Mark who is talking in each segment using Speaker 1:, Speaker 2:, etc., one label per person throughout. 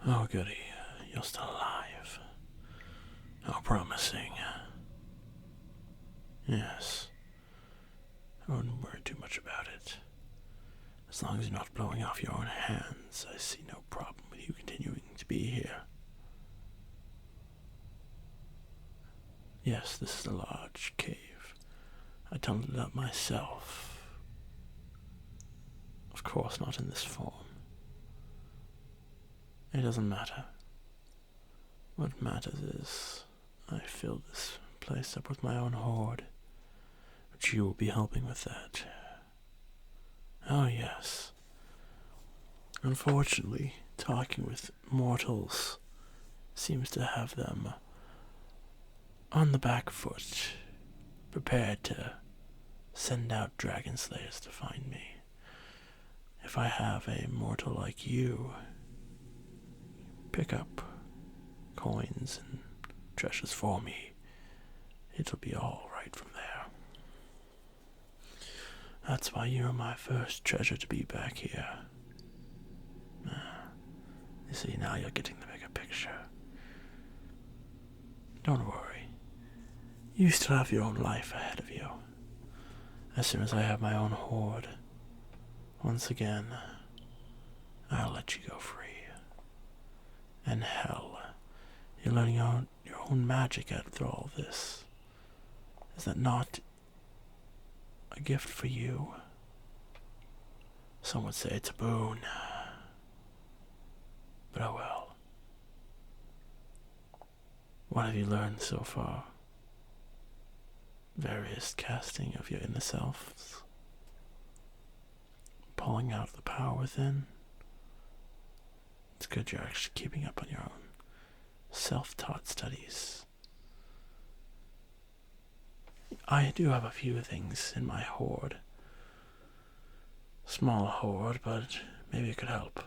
Speaker 1: Oh, goody. You're still alive. How promising. Yes. I wouldn't worry too much about it. As long as you're not blowing off your own hands, I see no problem with you continuing to be here. Yes, this is a large cave. I tunneled it up myself. Of course, not in this form. It doesn't matter. What matters is I filled this place up with my own hoard, but you will be helping with that. Oh yes. Unfortunately, talking with mortals seems to have them on the back foot, prepared to send out dragon slayers to find me. If I have a mortal like you pick up coins and treasures for me, it'll be all right from there. That's why you're my first treasure to be back here. You see, now you're getting the bigger picture. Don't worry. You still have your own life ahead of you. As soon as I have my own hoard, once again, I'll let you go free. And hell, you're learning your own magic after all this. Is that not a gift for you? Some would say it's a boon. But oh well. What have you learned so far? Various casting of your inner selves, pulling out the power within. It's good you're actually keeping up on your own self-taught studies. I do have a few things in my hoard. Small hoard, but maybe it could help.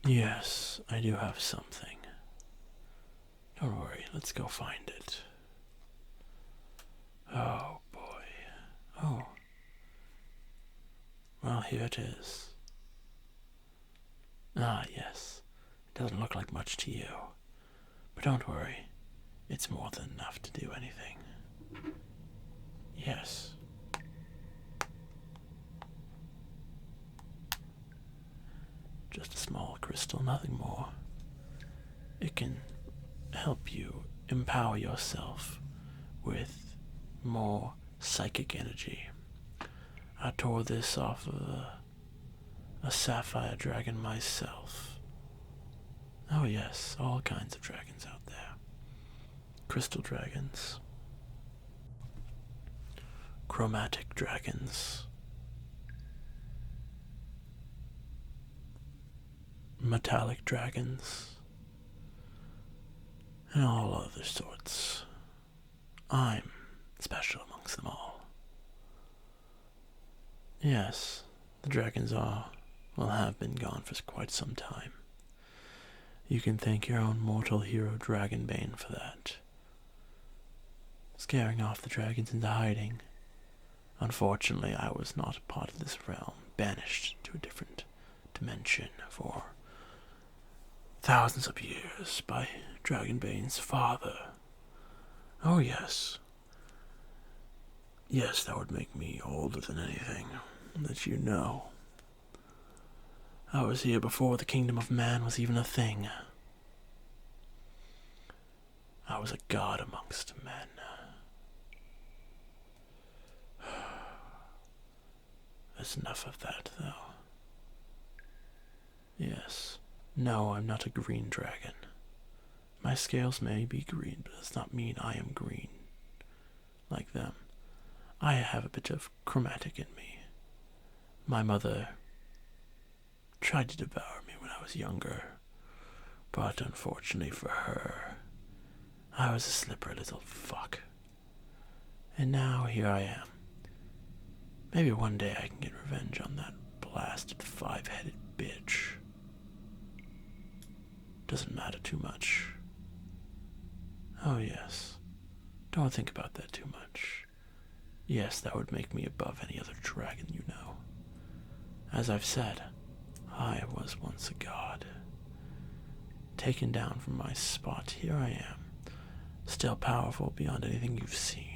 Speaker 1: Yes, I do have something. Don't worry, let's go find it. Oh boy. Oh. Well, here it is. Ah, yes. It doesn't look like much to you. But don't worry. It's more than enough to do anything. Yes. Just a small crystal, nothing more. It can help you empower yourself with more psychic energy. I tore this off of a sapphire dragon myself. Oh yes, all kinds of dragons out there. Crystal dragons. Chromatic dragons. Metallic dragons. And all other sorts. I'm special amongst them all. Yes, the dragons have been gone for quite some time. You can thank your own mortal hero Dragonbane for that. Scaring off the dragons into hiding. Unfortunately, I was not a part of this realm, banished to a different dimension for thousands of years by Dragonbane's father. Oh yes. Yes, that would make me older than anything that you know. I was here before the kingdom of man was even a thing. I was a god amongst men. There's enough of that, though. Yes. No, I'm not a green dragon. My scales may be green, but does not mean I am green. Like them. I have a bit of chromatic in me. My mother tried to devour me when I was younger, but unfortunately for her, I was a slippery little fuck. And now here I am. Maybe one day I can get revenge on that blasted five-headed bitch. Doesn't matter too much. Oh yes. Don't think about that too much. Yes, that would make me above any other dragon you know. As I've said, I was once a god. Taken down from my spot, here I am, still powerful beyond anything you've seen.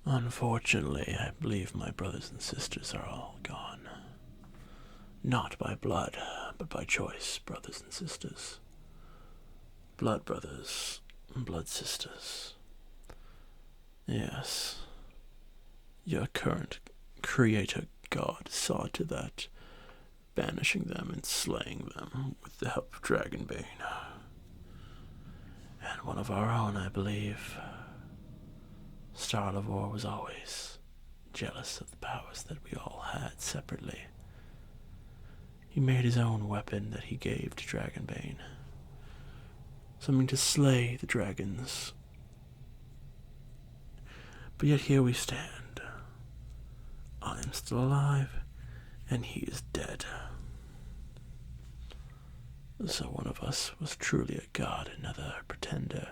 Speaker 1: Unfortunately, I believe my brothers and sisters are all gone. Not by blood, but by choice, brothers and sisters. Blood brothers and blood sisters. Yes. Your current creator god saw to that, banishing them and slaying them with the help of Dragonbane. And one of our own, I believe. Starlavor was always jealous of the powers that we all had separately. He made his own weapon that he gave to Dragonbane. Something to slay the dragons. But yet here we stand. I am still alive, and he is dead. So one of us was truly a god, another a pretender.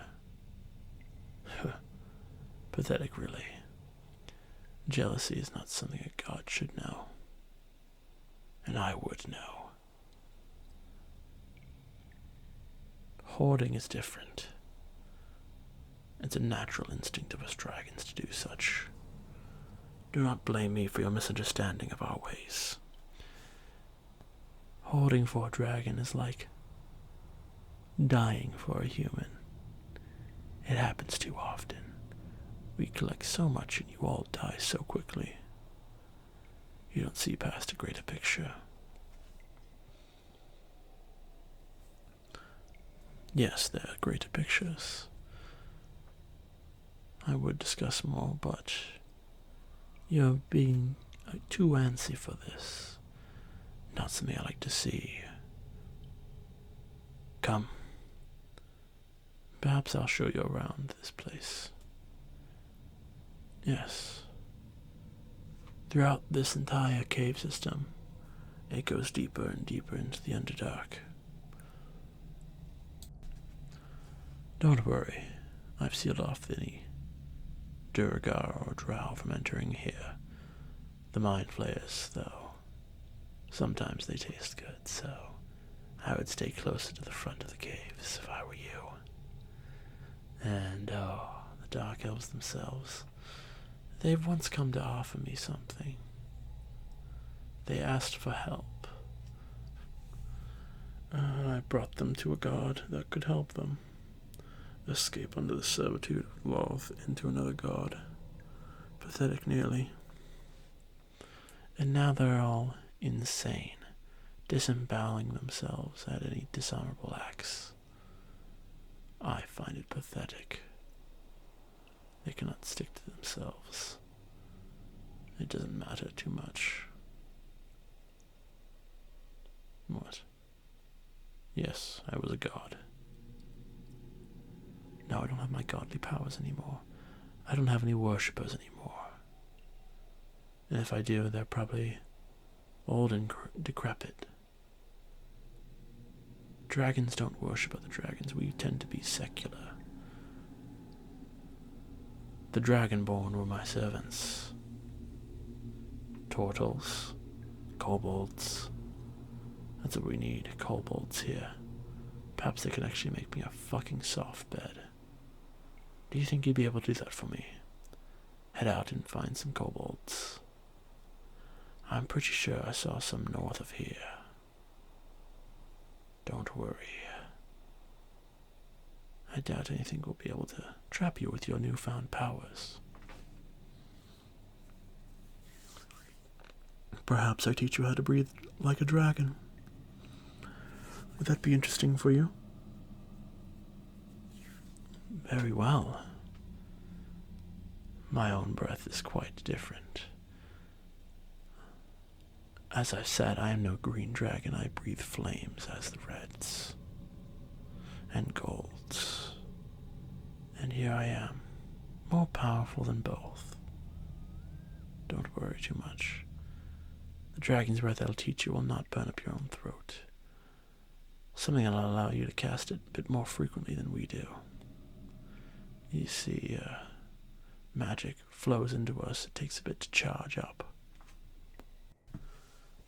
Speaker 1: Pathetic, really. Jealousy is not something a god should know. And I would know. Hoarding is different. It's a natural instinct of us dragons to do such. Do not blame me for your misunderstanding of our ways. Hoarding for a dragon is like dying for a human. It happens too often. We collect so much and you all die so quickly. You don't see past a greater picture. Yes, there are greater pictures. I would discuss more, but you're being too antsy for this. Not something I like to see. Come. Perhaps I'll show you around this place. Yes. Throughout this entire cave system, it goes deeper and deeper into the Underdark. Don't worry, I've sealed off any Durgar or Drow from entering here. The mind flayers, though, sometimes they taste good, so I would stay closer to the front of the caves if I were you. And, the Dark Elves themselves, they've once come to offer me something. They asked for help. I brought them to a god that could help them escape under the servitude of Loth into another god. Pathetic, nearly. And now they're all insane, disemboweling themselves at any dishonorable acts. I find it pathetic. They cannot stick to themselves. It doesn't matter too much. What? Yes, I was a god. Now I don't have my godly powers anymore. I don't have any worshippers anymore. And if I do, they're probably old and decrepit. Dragons don't worship other dragons. We tend to be secular. The Dragonborn were my servants. Turtles, kobolds. That's what we need, kobolds here. Perhaps they can actually make me a fucking soft bed. Do you think you'd be able to do that for me? Head out and find some kobolds. I'm pretty sure I saw some north of here. Don't worry. I doubt anything will be able to trap you with your newfound powers. Perhaps I teach you how to breathe like a dragon. Would that be interesting for you? Very well. My own breath is quite different. As I've said, I am no green dragon. I breathe flames as the reds and golds. And here I am, more powerful than both. Don't worry too much. The dragon's breath I'll teach you will not burn up your own throat. Something that'll allow you to cast it a bit more frequently than we do. You see, magic flows into us, it takes a bit to charge up.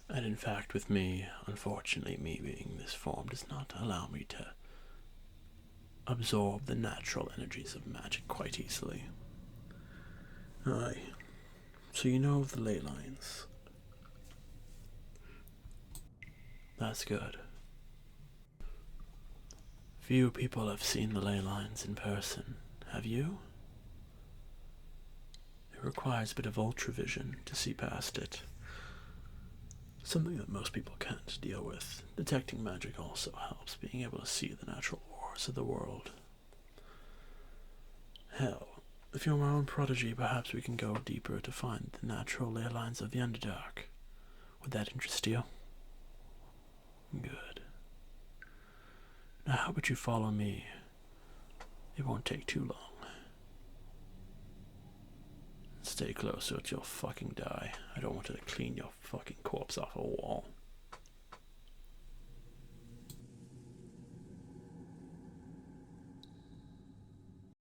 Speaker 1: And in fact, with me, unfortunately, me being this form does not allow me to absorb the natural energies of magic quite easily. Aye. So you know of the ley lines. That's good. Few people have seen the ley lines in person. Have you? It requires a bit of ultravision to see past it. Something that most people can't deal with. Detecting magic also helps, being able to see the natural wars of the world. Hell, if you're my own prodigy, perhaps we can go deeper to find the natural ley lines of the Underdark. Would that interest you? Good. Now how about you follow me? It won't take too long. Stay close or you'll fucking die. I don't want to clean your fucking corpse off a wall.